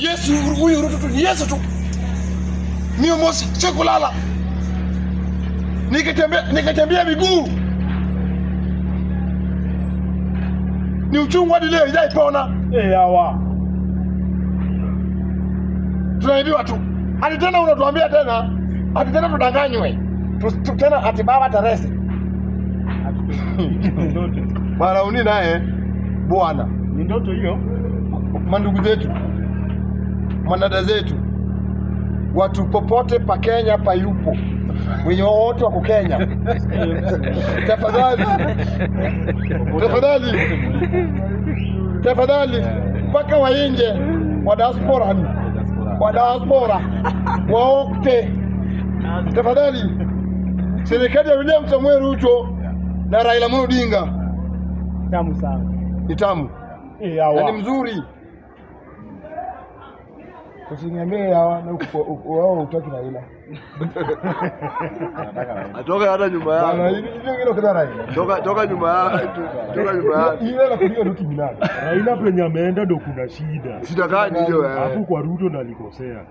Yesu huyu Ruto tu Yesu tu. Mimi mosi chokolala. Nikatembea miguu. Ni uchungu hadi leo haijapona. Hawa. Tunaibiwa tu. Hadi tena unatuambia tena, hadi tena tudanganywe. Tena ati baba tarese. Bwana uni naye bwana. Ni ndoto hiyo. Mandugu zetu, manada zetu, watu popote pa Kenya pa yupo, wenye wote wako Kenya, tafadhali mpaka wainje wa diaspora waokte, tafadhali serikali ya William Samoei Ruto na Raila Amolo Odinga Tamu sana. ni tamu. Hawa. Ni mzuri. Usiniambie hawa na wao utaki Raila. Atoka hata nyuma yako. Bana hiyo kida Raila. Toka nyuma yako. Toka nyuma yako. Ile la kulia ndio kibinadamu. Raila penye ameenda ndo kuna shida. Shida gani hiyo wewe? Hapo kwa Ruto nalikosea.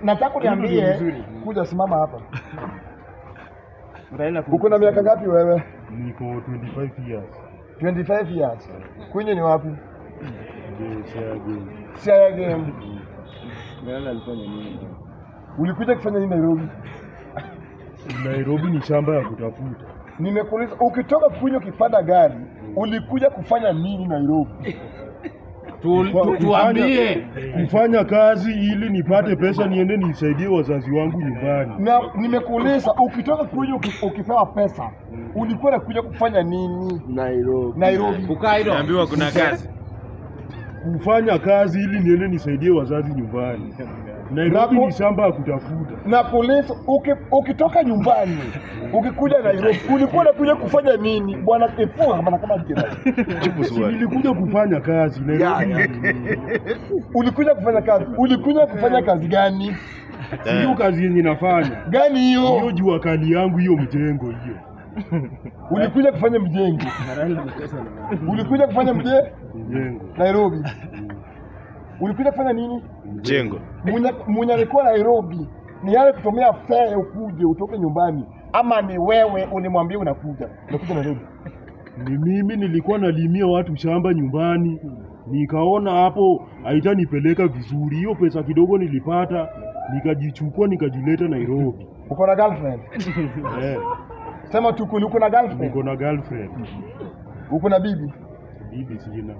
Nataka niambie kuja simama hapa. Raila uko na miaka ngapi wewe? Niko 25 years. 25 years. Kwenye ni wapi? Siaya game. Raila alifanya nini? Ulikuja kufanya nini Nairobi? Nairobi ni shamba ya kutafuta. Nimekuuliza ukitoka kunywa kipanda gari, ulikuja kufanya nini Nairobi? Tuambie. Kufanya kazi ili nipate pesa niende nisaidie wazazi wangu nyumbani. Na nimekuuliza ukitoka kunywa ukipewa pesa, ulikuwa unakuja kufanya nini Nairobi? Ukairo. Naambiwa kuna kazi. Kufanya kazi ili niende nisaidie wazazi nyumbani. Nairobi ni shamba ya kutafuta. Na polisi ukitoka nyumbani ukikuja Nairobi ulikuwa unakuja kufanya nini bwana Kefua kama jina? Nilikuja kufanya kazi Nairobi. Ulikuja kufanya kazi gani? Hiyo kazi yenye nafanya. Gani hiyo? Hiyo jua kali yangu hiyo mjengo hiyo. Ulikuja kufanya mjengo. Ulikuja kufanya mjengo Nairobi. Ulikuja kufanya nini? Mjengo. Mwenye alikuwa Nairobi ni yale kutumia fare ukuje utoke nyumbani ama ni wewe unimwambie unakuja Nairobi? Ni mimi nilikuwa nalimia watu shamba nyumbani. Nikaona hapo haitanipeleka vizuri. Hiyo pesa kidogo nilipata, nikajichukua nikajileta Nairobi. Uko na girlfriend? Sema tu uko na girlfriend? Niko na girlfriend. Uko na bibi? Bibi sina.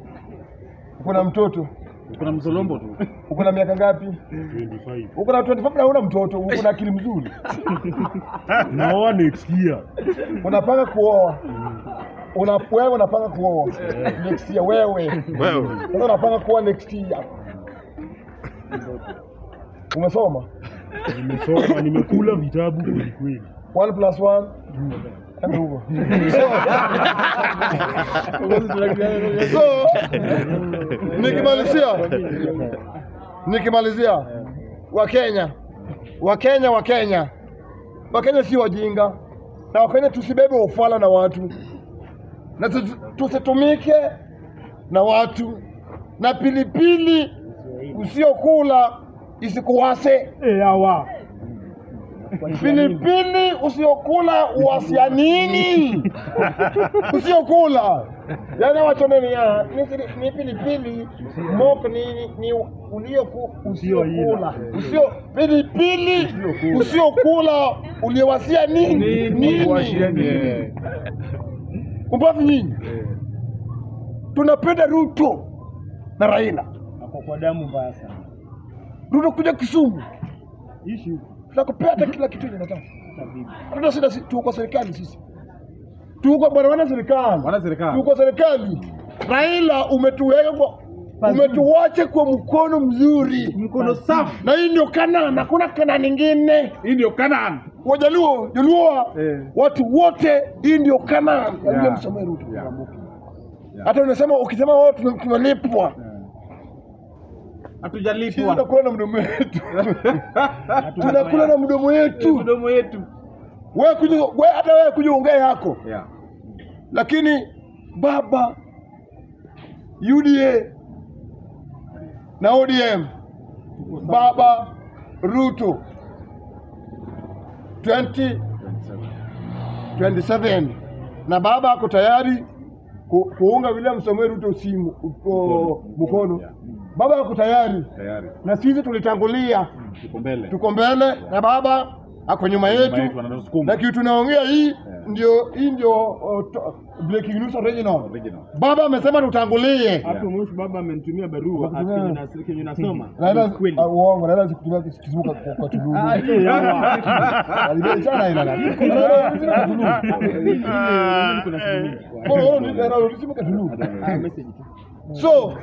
Uko na mtoto? Uko na mzolombo tu. Uko na miaka ngapi? 25. Uko na 25 na una mtoto, uko na akili mzuri. Naoa next year. Unapanga kuoa? Wewe unapanga kuoa next year wewe. Sasa unapanga kuoa next year. Umesoma? Nimesoma, nimekula vitabu kweli. 1+1 kama huko. So nikimalizia Wakenya si wajinga, na Wakenya tusibebe ufala na watu, na tusitumike na watu, na pilipili usiokula isikuwase. Hawa. Pilipili usiokula uwasia nini? Usiokula. Yaani wachone ni pilipili moko ni usiokula. Pilipili usiokula uliwasia nini? Umbavu nyinyi. Tunapenda Ruto na Raila. Hapo kwa damu mbaya sana. Ruto kuja Kisumu. Ishi. Tunakupea kila kitu unataka. Hatuna shida, tuko serikali sisi. Tuko bwana wana serikali. Tuko serikali. Raila umetuacha kwa mkono mzuri. Mkono safi. Na hii ndio Kanaan, hakuna Kanaan nyingine. Hii ndio Kanaan. Wajaluo, watu wote hii ndio Kanaan. Ndio Msamehe Ruto. Hata unasema ukisema wao tumelipwa. Hatujalipwa. Tunakula na mdomo wetu. Tunakula na mdomo wetu. Wewe kuja ongea yako. Lakini baba UDA na ODM Baba Ruto 2027 na baba ako tayari kuunga William Samoei Ruto mkono. Baba ako tayari. Na sisi tulitangulia. Tuko mbele na baba ako nyuma yetu. Na kitu tunaongea hii ndio breaking news original. Baba amesema tutangulie. Hapo mwisho baba amenitumia barua Kenya nasoma. Uongo, naenda kutumia kizuka kwa Tulu. Alibechana ila na. So,